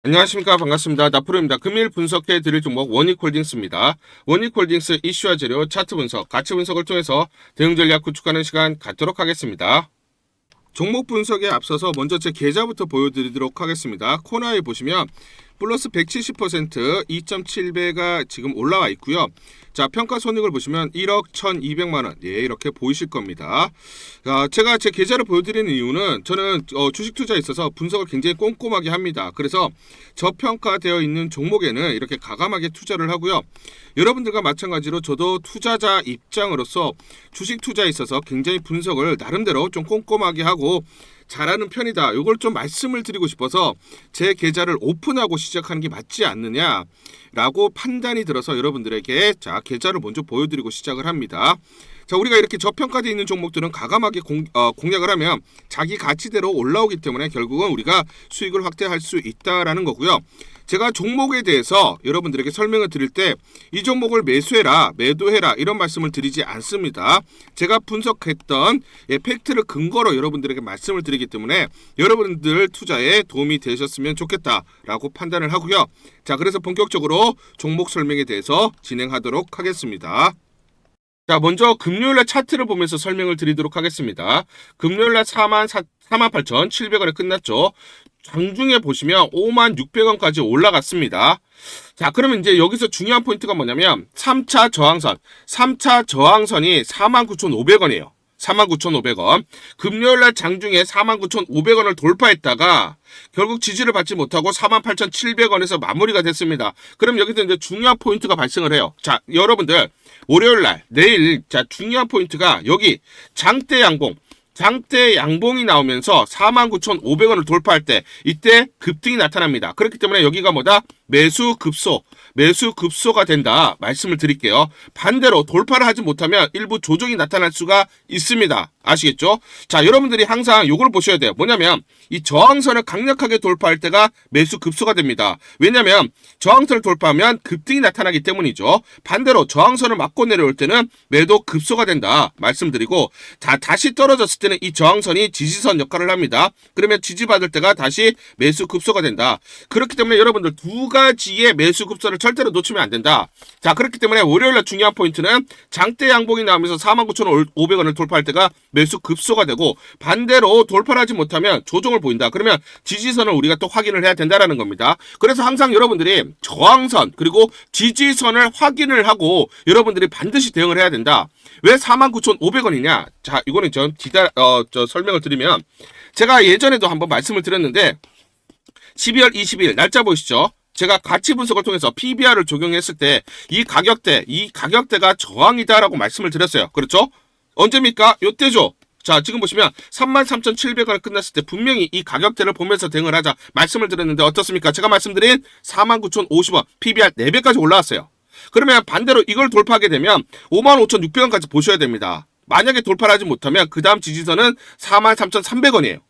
안녕하십니까. 반갑습니다. 나프로입니다. 금일 분석해 드릴 종목 원익홀딩스입니다. 원익홀딩스 이슈와 재료, 차트 분석, 가치 분석을 통해서 대응 전략 구축하는 시간 갖도록 하겠습니다. 종목 분석에 앞서서 먼저 제 계좌부터 보여드리도록 하겠습니다. 코너에 보시면 플러스 170% 2.7배가 지금 올라와 있고요. 자, 평가 손익을 보시면 1억 1,200만원. 예, 이렇게 보이실 겁니다. 제가 제 계좌를 보여드리는 이유는 저는 주식 투자에 있어서 분석을 굉장히 꼼꼼하게 합니다. 그래서 저평가되어 있는 종목에는 이렇게 과감하게 투자를 하고요. 여러분들과 마찬가지로 저도 투자자 입장으로서 주식 투자에 있어서 굉장히 분석을 나름대로 좀 꼼꼼하게 하고 잘하는 편이다. 이걸 좀 말씀을 드리고 싶어서 제 계좌를 오픈하고 시작하는 게 맞지 않느냐라고 판단이 들어서 여러분들에게 자, 계좌를 먼저 보여드리고 시작을 합니다. 자, 우리가 이렇게 저평가되어 있는 종목들은 과감하게 공략을 하면 자기 가치대로 올라오기 때문에 결국은 우리가 수익을 확대할 수 있다라는 거고요. 제가 종목에 대해서 여러분들에게 설명을 드릴 때 이 종목을 매수해라, 매도해라 이런 말씀을 드리지 않습니다. 제가 분석했던 팩트를 근거로 여러분들에게 말씀을 드리기 때문에 여러분들 투자에 도움이 되셨으면 좋겠다라고 판단을 하고요. 자, 그래서 본격적으로 종목 설명에 대해서 진행하도록 하겠습니다. 자, 먼저 금요일날 차트를 보면서 설명을 드리도록 하겠습니다. 금요일날 48,700원에 끝났죠. 장중에 보시면 56,600원까지 올라갔습니다. 자, 그러면 이제 여기서 중요한 포인트가 뭐냐면 3차 저항선이 49,500원이에요. 49,500원. 금요일날 장중에 49,500원을 돌파했다가 결국 지지를 받지 못하고 48,700원에서 마무리가 됐습니다. 그럼 여기서 이제 중요한 포인트가 발생을 해요. 자, 여러분들 월요일날 내일 자 중요한 포인트가 여기 장대 양봉이 나오면서 49,500원을 돌파할 때 이때 급등이 나타납니다. 그렇기 때문에 여기가 뭐다? 매수 급소가 된다 말씀을 드릴게요. 반대로 돌파를 하지 못하면 일부 조정이 나타날 수가 있습니다. 아시겠죠? 자, 여러분들이 항상 이걸 보셔야 돼요. 뭐냐면 이 저항선을 강력하게 돌파할 때가 매수 급소가 됩니다. 왜냐면 저항선을 돌파하면 급등이 나타나기 때문이죠. 반대로 저항선을 맞고 내려올 때는 매도 급소가 된다 말씀드리고, 자, 다시 떨어졌을 때는 이 저항선이 지지선 역할을 합니다. 그러면 지지받을 때가 다시 매수 급소가 된다. 그렇기 때문에 여러분들 두 가지의 매수 급소를 절대로 놓치면 안 된다. 자, 그렇기 때문에 월요일날 중요한 포인트는 장대 양봉이 나오면서 49,500원을 돌파할 때가 매수 급소가 되고, 반대로 돌파를 하지 못하면 조정을 보인다. 그러면 지지선을 우리가 또 확인을 해야 된다라는 겁니다. 그래서 항상 여러분들이 저항선 그리고 지지선을 확인을 하고 여러분들이 반드시 대응을 해야 된다. 왜 49,500원이냐? 자, 이거는 좀 설명을 드리면, 제가 예전에도 한번 말씀을 드렸는데 12월 20일 날짜 보시죠. 제가 가치 분석을 통해서 PBR을 적용했을 때 이 가격대가 저항이다라고 말씀을 드렸어요. 그렇죠? 언제입니까? 요때죠. 자, 지금 보시면 33,700원을 끝났을 때 분명히 이 가격대를 보면서 대응을 하자 말씀을 드렸는데 어떻습니까? 제가 말씀드린 49,050원 PBR 4배까지 올라왔어요. 그러면 반대로 이걸 돌파하게 되면 55,600원까지 보셔야 됩니다. 만약에 돌파를 하지 못하면 그 다음 지지선은 43,300원이에요.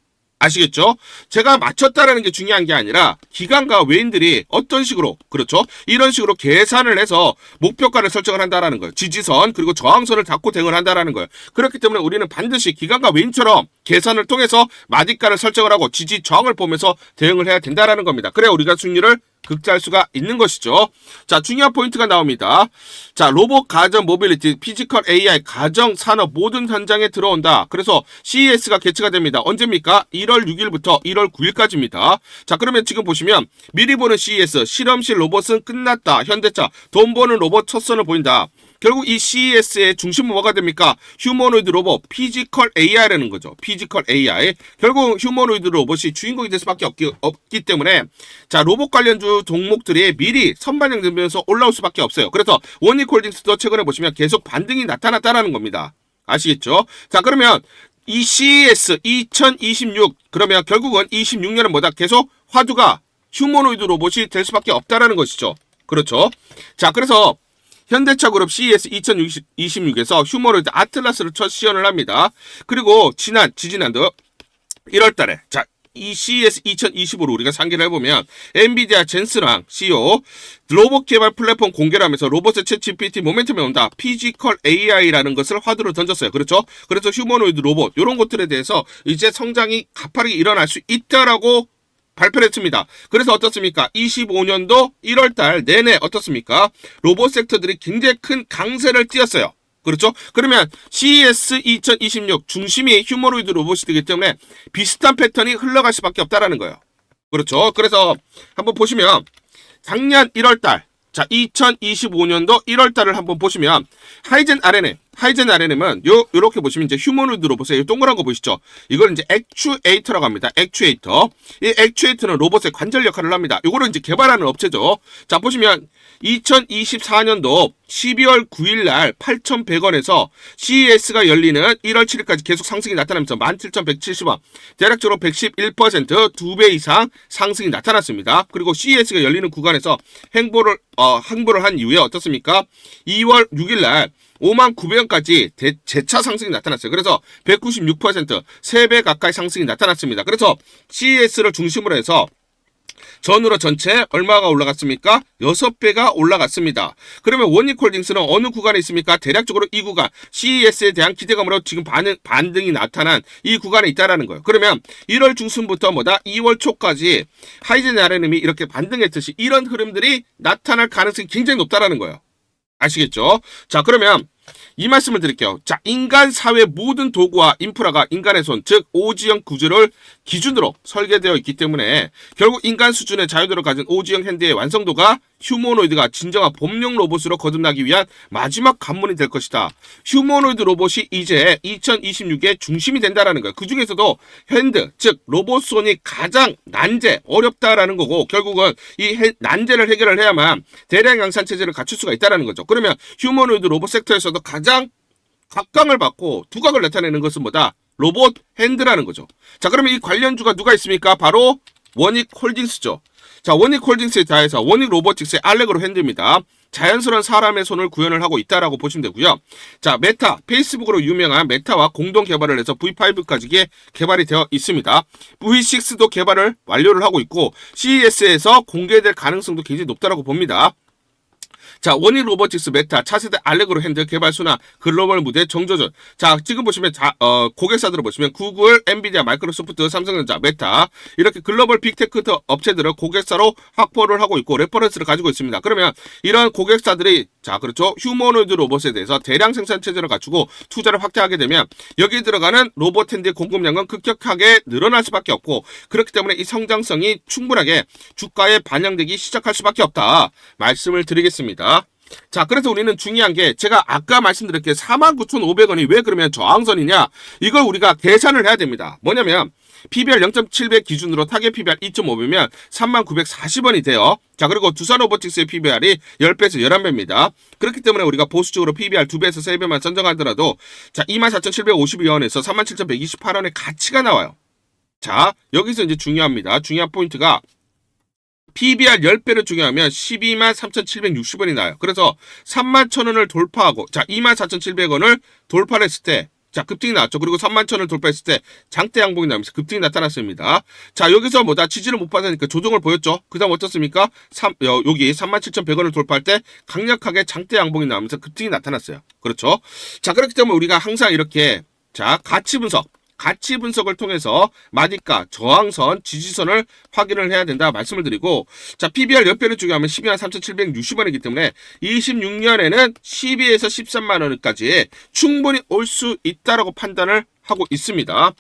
아시겠죠? 제가 맞췄다라는 게 중요한 게 아니라 기관과 외인들이 어떤 식으로, 그렇죠? 이런 식으로 계산을 해서 목표가를 설정을 한다라는 거예요. 지지선 그리고 저항선을 닫고 대응을 한다라는 거예요. 그렇기 때문에 우리는 반드시 기관과 외인처럼 계산을 통해서 마디가를 설정을 하고 지지 저항을 보면서 대응을 해야 된다라는 겁니다. 그래야 우리가 수익률을 극대화할 수가 있는 것이죠. 자, 중요한 포인트가 나옵니다. 자, 로봇, 가전, 모빌리티, 피지컬 AI, 가정, 산업 모든 현장에 들어온다. 그래서 CES가 개최가 됩니다. 언제입니까? 1월 6일부터 1월 9일까지입니다. 자, 그러면 지금 보시면 미리 보는 CES, 실험실 로봇은 끝났다. 현대차, 돈 버는 로봇 첫 선을 보인다. 결국 이 CES의 중심은 뭐가 됩니까? 휴머노이드 로봇, 피지컬 AI라는 거죠. 피지컬 AI. 결국 휴머노이드 로봇이 주인공이 될 수밖에 없기 때문에, 자, 로봇 관련주 종목들이 미리 선반영되면서 올라올 수밖에 없어요. 그래서 원익홀딩스도 최근에 보시면 계속 반등이 나타났다라는 겁니다. 아시겠죠? 자, 그러면 이 CES 2026, 그러면 결국은 26년은 뭐다? 계속 화두가 휴머노이드 로봇이 될 수밖에 없다라는 것이죠. 그렇죠? 자, 그래서 현대차그룹 CES 2026에서 휴머노이드 아틀라스를 첫 시연을 합니다. 그리고 지지난도 1월달에 자, 이 CES 2025로 우리가 상기를 해보면 엔비디아 젠스랑 CEO 로봇 개발 플랫폼 공개를 하면서 로봇의 챗 GPT 모멘텀이 온다. 피지컬 AI라는 것을 화두로 던졌어요. 그렇죠? 그래서 휴머노이드 로봇 이런 것들에 대해서 이제 성장이 가파르게 일어날 수 있다라고 발표를 했습니다. 그래서 어떻습니까? 25년도 1월달 내내 어떻습니까? 로봇 섹터들이 굉장히 큰 강세를 띄었어요. 그렇죠? 그러면 CES 2026 중심이 휴머노이드 로봇이 되기 때문에 비슷한 패턴이 흘러갈 수밖에 없다라는 거예요. 그렇죠? 그래서 한번 보시면 작년 1월달, 자 2025년도 1월달을 한번 보시면 하이젠 RNM은 요렇게 보시면 이제 휴머노이드 로봇의 동그란 거 보이시죠? 이걸 이제 액추에이터라고 합니다. 액추에이터. 이 액추에이터는 로봇의 관절 역할을 합니다. 요거를 이제 개발하는 업체죠. 자 보시면 2024년도 12월 9일 날 8,100원에서 CES가 열리는 1월 7일까지 계속 상승이 나타나면서 17,170원, 대략적으로 111%, 2배 이상 상승이 나타났습니다. 그리고 CES가 열리는 구간에서 행보를 한 이후에 어떻습니까? 2월 6일 날 59,000원까지 재차 상승이 나타났어요. 그래서 196%, 3배 가까이 상승이 나타났습니다. 그래서 CES를 중심으로 해서 전후로 전체 얼마가 올라갔습니까? 6배가 올라갔습니다. 그러면 원익홀딩스는 어느 구간에 있습니까? 대략적으로 이 구간, CES에 대한 기대감으로 지금 반등이 나타난 이 구간에 있다라는 거예요. 그러면 1월 중순부터 2월 초까지 하이젠 RNM이 이렇게 반등했듯이 이런 흐름들이 나타날 가능성이 굉장히 높다라는 거예요. 아시겠죠? 자, 그러면 이 말씀을 드릴게요. 자, 인간 사회 모든 도구와 인프라가 인간의 손, 즉 오지형 구조를 기준으로 설계되어 있기 때문에 결국 인간 수준의 자유도를 가진 오지형 핸드의 완성도가 휴머노이드가 진정한 범용 로봇으로 거듭나기 위한 마지막 관문이 될 것이다. 휴머노이드 로봇이 이제 2026의 중심이 된다라는 거예요. 그 중에서도 핸드, 즉 로봇 손이 가장 난제, 어렵다라는 거고 결국은 이 난제를 해결을 해야만 대량 양산 체제를 갖출 수가 있다라는 거죠. 그러면 휴머노이드 로봇 섹터에서도 가장 각광을 받고 두각을 나타내는 것은 뭐다? 로봇 핸드라는 거죠. 자, 그러면 이 관련주가 누가 있습니까? 바로 원익홀딩스죠. 자, 원익홀딩스에 대해서 원익로보틱스의 알레그로 핸드입니다. 자연스러운 사람의 손을 구현을 하고 있다라고 보시면 되고요. 자, 메타, 페이스북으로 유명한 메타와 공동 개발을 해서 V5까지 개발이 되어 있습니다. V6도 개발을 완료를 하고 있고 CES에서 공개될 가능성도 굉장히 높다라고 봅니다. 자, 원익 로보틱스 메타 차세대 알레그로 핸드 개발 순환 글로벌 무대 정조준. 자, 지금 보시면 고객사들을 보시면 구글, 엔비디아, 마이크로소프트, 삼성전자, 메타 이렇게 글로벌 빅테크 업체들을 고객사로 확보를 하고 있고 레퍼런스를 가지고 있습니다. 그러면 이런 고객사들이 자, 그렇죠. 휴머노이드 로봇에 대해서 대량 생산 체제를 갖추고 투자를 확대하게 되면 여기 들어가는 로봇 핸드의 공급량은 급격하게 늘어날 수밖에 없고 그렇기 때문에 이 성장성이 충분하게 주가에 반영되기 시작할 수밖에 없다. 말씀을 드리겠습니다. 자, 그래서 우리는 중요한 게 제가 아까 말씀드렸기에 49,500원이 왜 그러면 저항선이냐? 이걸 우리가 계산을 해야 됩니다. 뭐냐면 PBR 0.7배 기준으로 타겟 PBR 2.5배면 39,40원이 돼요. 자, 그리고 두산 로보틱스의 PBR이 10배에서 11배입니다. 그렇기 때문에 우리가 보수적으로 PBR 2배에서 3배만 선정하더라도 자, 24,752원에서 37,128원의 가치가 나와요. 자, 여기서 이제 중요합니다. 중요한 포인트가 PBR 10배를 중요하면 123,760원이 나와요. 그래서 31,000원을 돌파하고 자 24,700원을 돌파를 했을 때 자 급등이 나왔죠. 그리고 31,000원을 돌파했을 때 장대 양봉이 나면서 급등이 나타났습니다. 자 여기서 뭐다 지지를 못 받으니까 조정을 보였죠. 그 다음 어떻습니까? 여기 37,100원을 돌파할 때 강력하게 장대 양봉이 나오면서 급등이 나타났어요. 그렇죠. 자 그렇기 때문에 우리가 항상 이렇게 자 가치 분석을 통해서 마디가, 저항선, 지지선을 확인을 해야 된다 말씀을 드리고 자 PBR 10배를 중요하면 123,760원이기 때문에 26년에는 12에서 13만원까지 충분히 올 수 있다라고 판단을 하고 있습니다.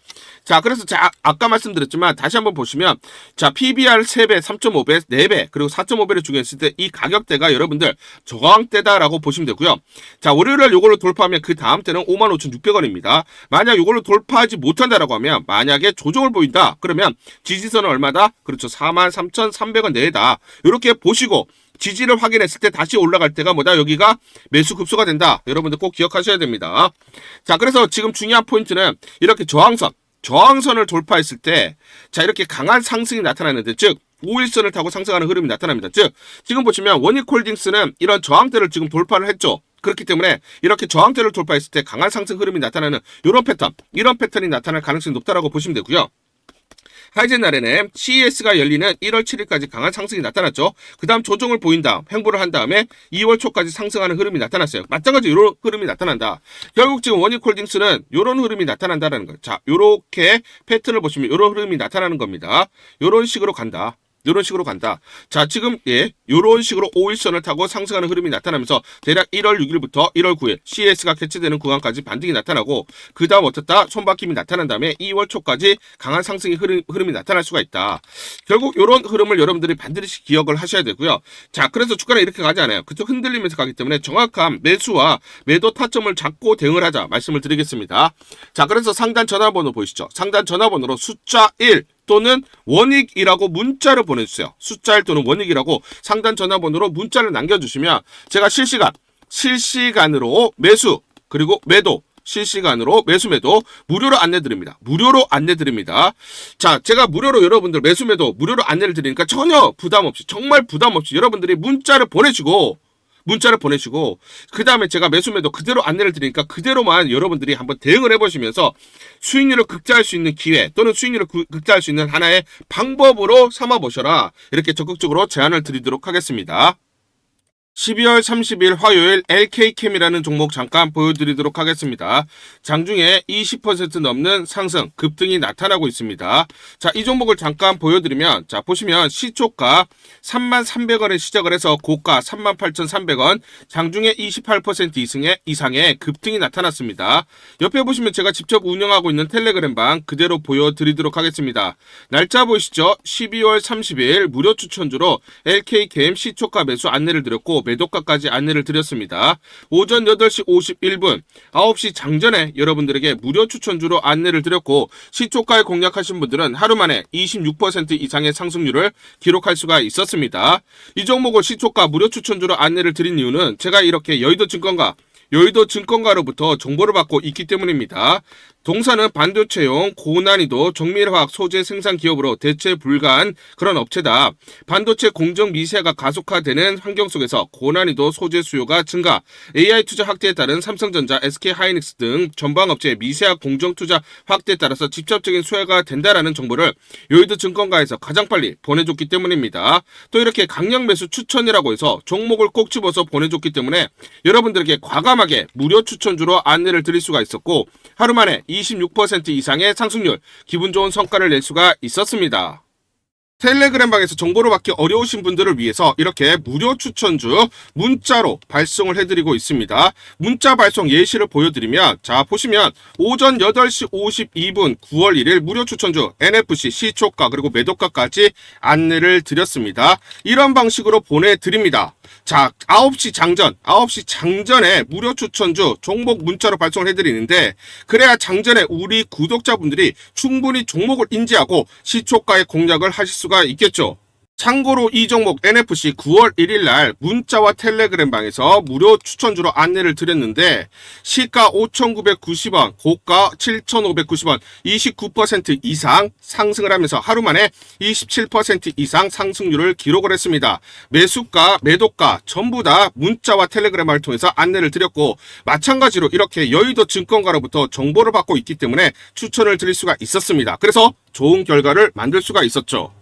자, 그래서 아까 말씀드렸지만 다시 한번 보시면 자, PBR 3배, 3.5배, 4배, 그리고 4.5배를 중요했을 때 이 가격대가 여러분들 저항대다라고 보시면 되고요. 자, 월요일날 요걸로 돌파하면 그 다음 때는 55,600원입니다. 만약 요걸로 돌파하지 못한다라고 하면 만약에 조정을 보인다. 그러면 지지선은 얼마다? 그렇죠. 43,300원 내외다. 이렇게 보시고 지지를 확인했을 때 다시 올라갈 때가 뭐다? 여기가 매수 급소가 된다. 여러분들 꼭 기억하셔야 됩니다. 자, 그래서 지금 중요한 포인트는 이렇게 저항선을 돌파했을 때 자, 이렇게 강한 상승이 나타나는데 즉 5일선을 타고 상승하는 흐름이 나타납니다. 즉 지금 보시면 원익홀딩스는 이런 저항대를 지금 돌파를 했죠. 그렇기 때문에 이렇게 저항대를 돌파했을 때 강한 상승 흐름이 나타나는 이런 패턴이 나타날 가능성이 높다라고 보시면 되고요. 하이젠 RM, CES가 열리는 1월 7일까지 강한 상승이 나타났죠. 그 다음 조정을 보인 다음 횡보를 한 다음에 2월 초까지 상승하는 흐름이 나타났어요. 마찬가지로 이런 흐름이 나타난다. 결국 지금 원익홀딩스는 이런 흐름이 나타난다는 거예요. 자, 요렇게 패턴을 보시면 이런 흐름이 나타나는 겁니다. 이런 식으로 간다. 이런 식으로 간다. 자, 지금 이런 식으로 5일선을 타고 상승하는 흐름이 나타나면서 대략 1월 6일부터 1월 9일 CS가 개최되는 구간까지 반등이 나타나고 그 다음 어떻다? 손바뀜이 나타난 다음에 2월 초까지 강한 상승의 흐름이 나타날 수가 있다. 결국 이런 흐름을 여러분들이 반드시 기억을 하셔야 되고요. 자, 그래서 주가는 이렇게 가지 않아요. 그쪽 흔들리면서 가기 때문에 정확한 매수와 매도 타점을 잡고 대응을 하자 말씀을 드리겠습니다. 자, 그래서 상단 전화번호 보이시죠? 상단 전화번호로 숫자 1 또는 원익이라고 문자를 보내주세요. 숫자 1 또는 원익이라고 상단 전화번호로 문자를 남겨주시면 제가 실시간으로 매수 그리고 매도 실시간으로 매수 매도 무료로 안내드립니다. 무료로 안내드립니다. 자, 제가 무료로 여러분들 매수 매도 무료로 안내를 드리니까 전혀 부담 없이 정말 부담 없이 여러분들이 문자를 보내시고 그 다음에 제가 매수 매도 그대로 안내를 드리니까 그대로만 여러분들이 한번 대응을 해보시면서 수익률을 극대화할 수 있는 기회 또는 수익률을 극대화할 수 있는 하나의 방법으로 삼아보셔라. 이렇게 적극적으로 제안을 드리도록 하겠습니다. 12월 30일 화요일 LK캠이라는 종목 잠깐 보여드리도록 하겠습니다. 장중에 20% 넘는 상승, 급등이 나타나고 있습니다. 자, 이 종목을 잠깐 보여드리면, 자, 보시면 시초가 33,300원에 시작을 해서 고가 38,300원, 장중에 28% 이상의 급등이 나타났습니다. 옆에 보시면 제가 직접 운영하고 있는 텔레그램방 그대로 보여드리도록 하겠습니다. 날짜 보이시죠? 12월 30일 무료 추천주로 LK캠 시초가 매수 안내를 드렸고, 매도가까지 안내를 드렸습니다. 오전 8시 51분 9시 장전에 여러분들에게 무료 추천주로 안내를 드렸고 시초가에 공략하신 분들은 하루 만에 26% 이상의 상승률을 기록할 수가 있었습니다. 이 종목을 시초가 무료 추천주로 안내를 드린 이유는 제가 이렇게 여의도증권가로부터 정보를 받고 있기 때문입니다. 동사는 반도체용 고난이도 정밀화학 소재 생산 기업으로 대체 불가한 그런 업체다. 반도체 공정 미세화가 가속화되는 환경 속에서 고난이도 소재 수요가 증가, AI 투자 확대에 따른 삼성전자, SK하이닉스 등 전방업체의 미세화 공정 투자 확대에 따라서 직접적인 수혜가 된다라는 정보를 여의도증권가에서 가장 빨리 보내줬기 때문입니다. 또 이렇게 강력 매수 추천이라고 해서 종목을 꼭 집어서 보내줬기 때문에 여러분들에게 과감하게 무료 추천주로 안내를 드릴 수가 있었고 하루 만에 26% 이상의 상승률, 기분 좋은 성과를 낼 수가 있었습니다. 텔레그램방에서 정보를 받기 어려우신 분들을 위해서 이렇게 무료 추천주 문자로 발송을 해드리고 있습니다. 문자 발송 예시를 보여드리면 자 보시면 오전 8시 52분 9월 1일 무료 추천주 NFC 시초가 그리고 매도가까지 안내를 드렸습니다. 이런 방식으로 보내드립니다. 자 9시 장전에 무료 추천주 종목 문자로 발송을 해드리는데 그래야 장전에 우리 구독자분들이 충분히 종목을 인지하고 시초가의 공략을 하실 수가 있겠죠. 참고로 이 종목 NFC 9월 1일 날 문자와 텔레그램방에서 무료 추천주로 안내를 드렸는데 시가 5,990원, 고가 7,590원, 29% 이상 상승을 하면서 하루 만에 27% 이상 상승률을 기록을 했습니다. 매수가, 매도가 전부 다 문자와 텔레그램을 통해서 안내를 드렸고 마찬가지로 이렇게 여의도 증권가로부터 정보를 받고 있기 때문에 추천을 드릴 수가 있었습니다. 그래서 좋은 결과를 만들 수가 있었죠.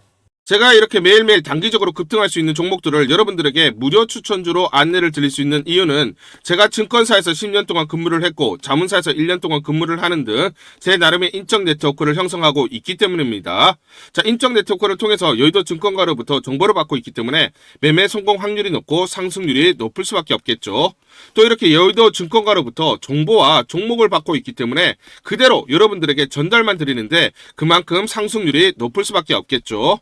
제가 이렇게 매일매일 단기적으로 급등할 수 있는 종목들을 여러분들에게 무료 추천주로 안내를 드릴 수 있는 이유는 제가 증권사에서 10년 동안 근무를 했고 자문사에서 1년 동안 근무를 하는 등 제 나름의 인적 네트워크를 형성하고 있기 때문입니다. 자, 인적 네트워크를 통해서 여의도 증권가로부터 정보를 받고 있기 때문에 매매 성공 확률이 높고 상승률이 높을 수밖에 없겠죠. 또 이렇게 여의도 증권가로부터 정보와 종목을 받고 있기 때문에 그대로 여러분들에게 전달만 드리는데 그만큼 상승률이 높을 수밖에 없겠죠.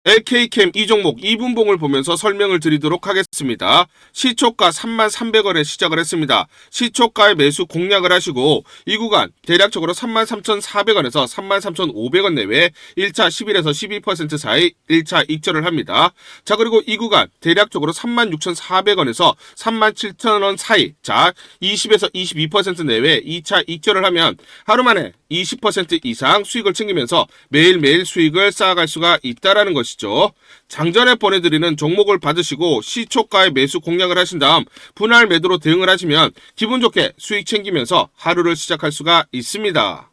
LK캠 이 종목 2분봉을 보면서 설명을 드리도록 하겠습니다. 시초가 33,300원에 시작을 했습니다. 시초가의 매수 공략을 하시고 이 구간 대략적으로 33,400원에서 33,500원 내외 1차 11에서 12% 사이 1차 익절을 합니다. 자 그리고 이 구간 대략적으로 36,400원에서 37,000원 사이 자 20에서 22% 내외 2차 익절을 하면 하루 만에 20% 이상 수익을 챙기면서 매일매일 수익을 쌓아갈 수가 있다는 것이죠. 장전에 보내드리는 종목을 받으시고 시초가의 매수 공략을 하신 다음 분할 매도로 대응을 하시면 기분 좋게 수익 챙기면서 하루를 시작할 수가 있습니다.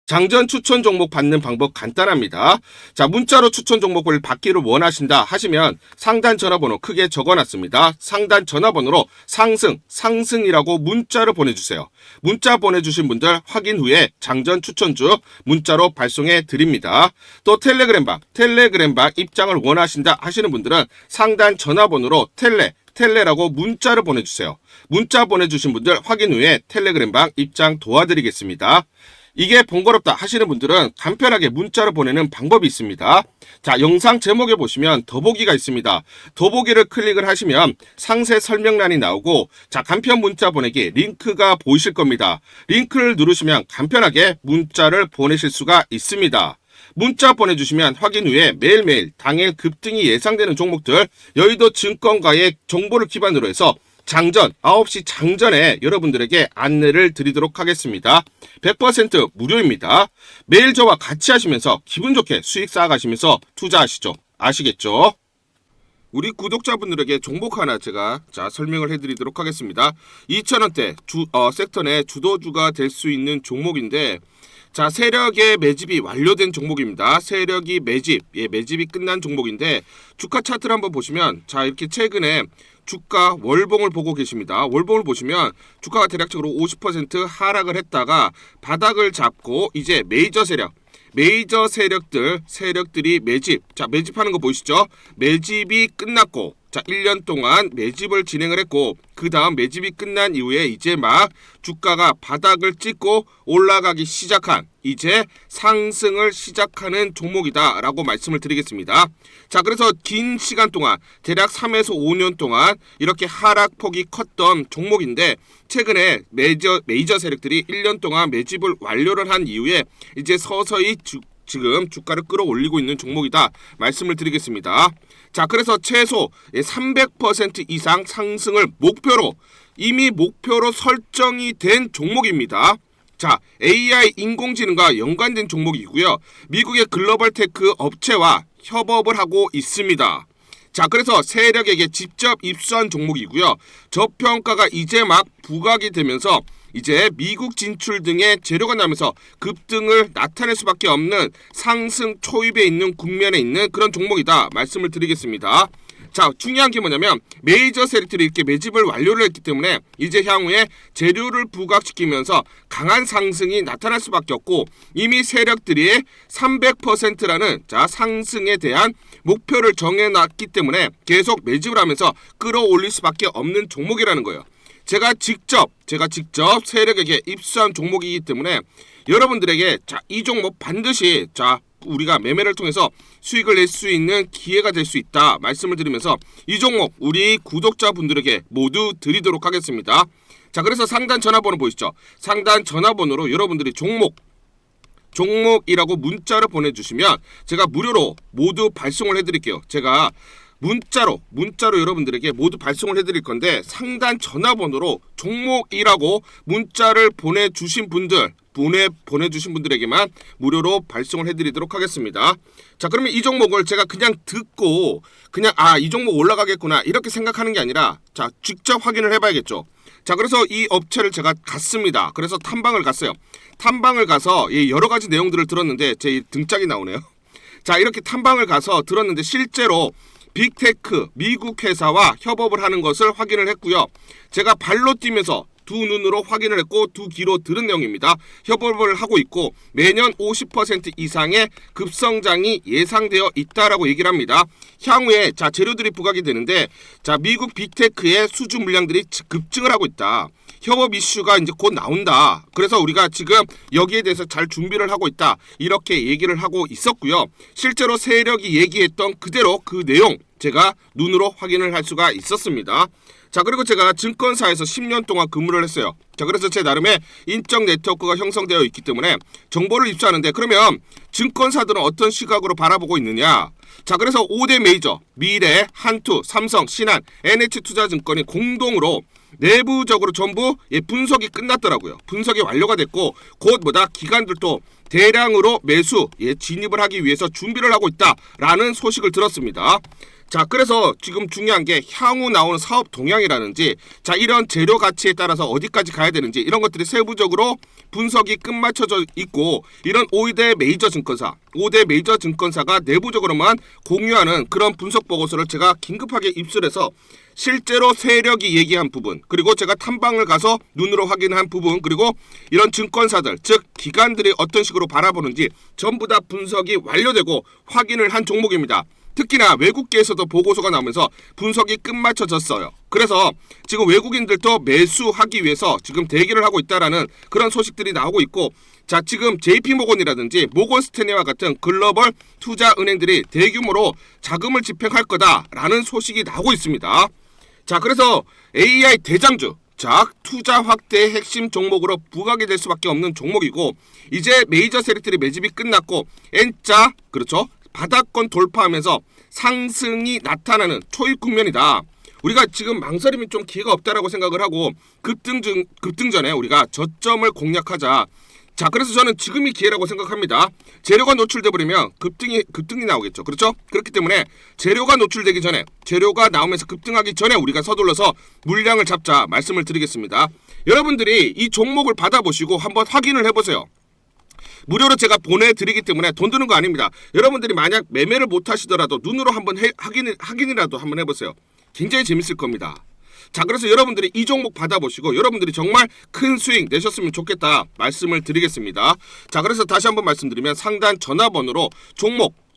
장전 추천 종목 받는 방법 간단합니다. 자, 문자로 추천 종목을 받기를 원하신다 하시면 상단 전화번호 크게 적어놨습니다. 상단 전화번호로 상승이라고 문자를 보내주세요. 문자 보내주신 분들 확인 후에 장전 추천주 문자로 발송해 드립니다. 또 텔레그램방 입장을 원하신다 하시는 분들은 상단 전화번호로 텔레라고 문자를 보내주세요. 문자 보내주신 분들 확인 후에 텔레그램방 입장 도와드리겠습니다. 이게 번거롭다 하시는 분들은 간편하게 문자로 보내는 방법이 있습니다. 자, 영상 제목에 보시면 더보기가 있습니다. 더보기를 클릭을 하시면 상세 설명란이 나오고, 자, 간편 문자 보내기 링크가 보이실 겁니다. 링크를 누르시면 간편하게 문자를 보내실 수가 있습니다. 문자 보내주시면 확인 후에 매일매일 당일 급등이 예상되는 종목들, 여의도 증권가의 정보를 기반으로 해서 장전 9시 장전에 여러분들에게 안내를 드리도록 하겠습니다. 100% 무료입니다. 매일 저와 같이 하시면서 기분 좋게 수익 쌓아가시면서 투자하시죠. 아시겠죠? 우리 구독자분들에게 종목 하나 제가 설명을 해드리도록 하겠습니다. 2,000원대 섹터 내 주도주가 될 수 있는 종목인데, 자, 세력의 매집이 완료된 종목입니다. 세력이 매집이 끝난 종목인데, 주가 차트를 한번 보시면, 자, 이렇게 최근에 주가 월봉을 보고 계십니다. 월봉을 보시면 주가가 대략적으로 50% 하락을 했다가 바닥을 잡고 이제 메이저 세력들이 매집하는 거 보이시죠? 매집이 끝났고, 자, 1년 동안 매집을 진행을 했고, 그 다음 매집이 끝난 이후에 이제 막 주가가 바닥을 찍고 올라가기 시작한, 이제 상승을 시작하는 종목이다 라고 말씀을 드리겠습니다. 자, 그래서 긴 시간 동안 대략 3에서 5년 동안 이렇게 하락폭이 컸던 종목인데, 최근에 메이저 세력들이 1년 동안 매집을 완료를 한 이후에 이제 서서히 지금 주가를 끌어올리고 있는 종목이다 말씀을 드리겠습니다. 자, 그래서 최소 300% 이상 상승을 이미 목표로 설정이 된 종목입니다. 자, AI 인공지능과 연관된 종목이고요. 미국의 글로벌 테크 업체와 협업을 하고 있습니다. 자, 그래서 세력에게 직접 입수한 종목이고요. 저평가가 이제 막 부각이 되면서 이제 미국 진출 등의 재료가 나면서 급등을 나타낼 수밖에 없는 상승 초입에 있는 국면에 있는 그런 종목이다 말씀을 드리겠습니다. 자, 중요한 게 뭐냐면 메이저 세력들이 이렇게 매집을 완료를 했기 때문에 이제 향후에 재료를 부각시키면서 강한 상승이 나타날 수밖에 없고, 이미 세력들이 300%라는 상승에 대한 목표를 정해놨기 때문에 계속 매집을 하면서 끌어올릴 수밖에 없는 종목이라는 거예요. 제가 직접 세력에게 입수한 종목이기 때문에 여러분들에게 이 종목 반드시 우리가 매매를 통해서 수익을 낼 수 있는 기회가 될 수 있다 말씀을 드리면서 이 종목 우리 구독자분들에게 모두 드리도록 하겠습니다. 자, 그래서 상단 전화번호 보이시죠? 상단 전화번호로 여러분들이 종목이라고 문자를 보내주시면 제가 무료로 모두 발송을 해드릴게요. 제가 문자로 여러분들에게 모두 발송을 해드릴 건데, 상단 전화번호로 종목이라고 문자를 보내주신 분들에게만 무료로 발송을 해드리도록 하겠습니다. 자, 그러면 이 종목을 제가 그냥 듣고 이 종목 올라가겠구나 이렇게 생각하는 게 아니라 직접 확인을 해봐야겠죠. 자, 그래서 이 업체를 제가 갔습니다. 그래서 탐방을 갔어요. 탐방을 가서 여러 가지 내용들을 들었는데 제 등짝이 나오네요. 자, 이렇게 탐방을 가서 들었는데 실제로 빅테크 미국 회사와 협업을 하는 것을 확인을 했고요. 제가 발로 뛰면서 두 눈으로 확인을 했고 두 귀로 들은 내용입니다. 협업을 하고 있고 매년 50% 이상의 급성장이 예상되어 있다라고 얘기를 합니다. 향후에 재료들이 부각이 되는데, 미국 빅테크의 수주 물량들이 급증을 하고 있다. 협업 이슈가 이제 곧 나온다. 그래서 우리가 지금 여기에 대해서 잘 준비를 하고 있다. 이렇게 얘기를 하고 있었고요. 실제로 세력이 얘기했던 그대로 그 내용 제가 눈으로 확인을 할 수가 있었습니다. 자, 그리고 제가 증권사에서 10년 동안 근무를 했어요. 자, 그래서 제 나름의 인적 네트워크가 형성되어 있기 때문에 정보를 입수하는데, 그러면 증권사들은 어떤 시각으로 바라보고 있느냐? 자, 그래서 5대 메이저 미래, 한투, 삼성, 신한, NH투자증권이 공동으로 내부적으로 전부 분석이 끝났더라고요. 분석이 완료가 됐고 곧 기관들도 대량으로 매수 진입을 하기 위해서 준비를 하고 있다라는 소식을 들었습니다. 자, 그래서 지금 중요한 게 향후 나오는 사업 동향이라든지 자, 이런 재료 가치에 따라서 어디까지 가야 되는지 이런 것들이 세부적으로 분석이 끝마쳐져 있고 이런 5대 메이저 증권사가 내부적으로만 공유하는 그런 분석 보고서를 제가 긴급하게 입수해서 실제로 세력이 얘기한 부분, 그리고 제가 탐방을 가서 눈으로 확인한 부분, 그리고 이런 증권사들, 즉 기관들이 어떤 식으로 바라보는지 전부 다 분석이 완료되고 확인을 한 종목입니다. 특히나 외국계에서도 보고서가 나오면서 분석이 끝마쳐졌어요. 그래서 지금 외국인들도 매수하기 위해서 지금 대기를 하고 있다라는 그런 소식들이 나오고 있고, 자, 지금 JP모건이라든지 모건스탠리와 같은 글로벌 투자 은행들이 대규모로 자금을 집행할 거다라는 소식이 나오고 있습니다. 자, 그래서 AI 대장주, 자, 투자 확대의 핵심 종목으로 부각이 될 수밖에 없는 종목이고, 이제 메이저 세력들이 매집이 끝났고 N자, 그렇죠, 바닥권 돌파하면서 상승이 나타나는 초입 국면이다. 우리가 지금 망설임이 좀 기회가 없다라고 생각을 하고 급등 전에 우리가 저점을 공략하자. 자, 그래서 저는 지금이 기회라고 생각합니다. 재료가 노출돼 버리면 급등이 나오겠죠. 그렇죠? 그렇기 때문에 재료가 노출되기 전에, 재료가 나오면서 급등하기 전에 우리가 서둘러서 물량을 잡자 말씀을 드리겠습니다. 여러분들이 이 종목을 받아보시고 한번 확인을 해보세요. 무료로 제가 보내드리기 때문에 돈 드는 거 아닙니다. 여러분들이 만약 매매를 못 하시더라도 눈으로 한번 확인이라도 한번 해보세요. 굉장히 재밌을 겁니다. 자, 그래서 여러분들이 이 종목 받아보시고 여러분들이 정말 큰 수익 내셨으면 좋겠다 말씀을 드리겠습니다. 자, 그래서 다시 한번 말씀드리면 상단 전화번호로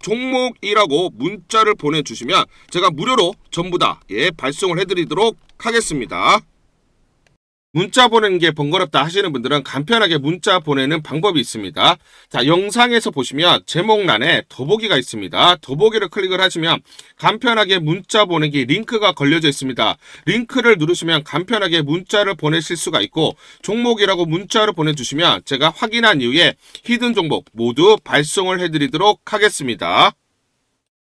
종목이라고 문자를 보내주시면 제가 무료로 전부 다 발송을 해드리도록 하겠습니다. 문자 보내는 게 번거롭다 하시는 분들은 간편하게 문자 보내는 방법이 있습니다. 자, 영상에서 보시면 제목란에 더보기가 있습니다. 더보기를 클릭을 하시면 간편하게 문자 보내기 링크가 걸려져 있습니다. 링크를 누르시면 간편하게 문자를 보내실 수가 있고, 종목이라고 문자를 보내주시면 제가 확인한 이후에 히든 종목 모두 발송을 해드리도록 하겠습니다.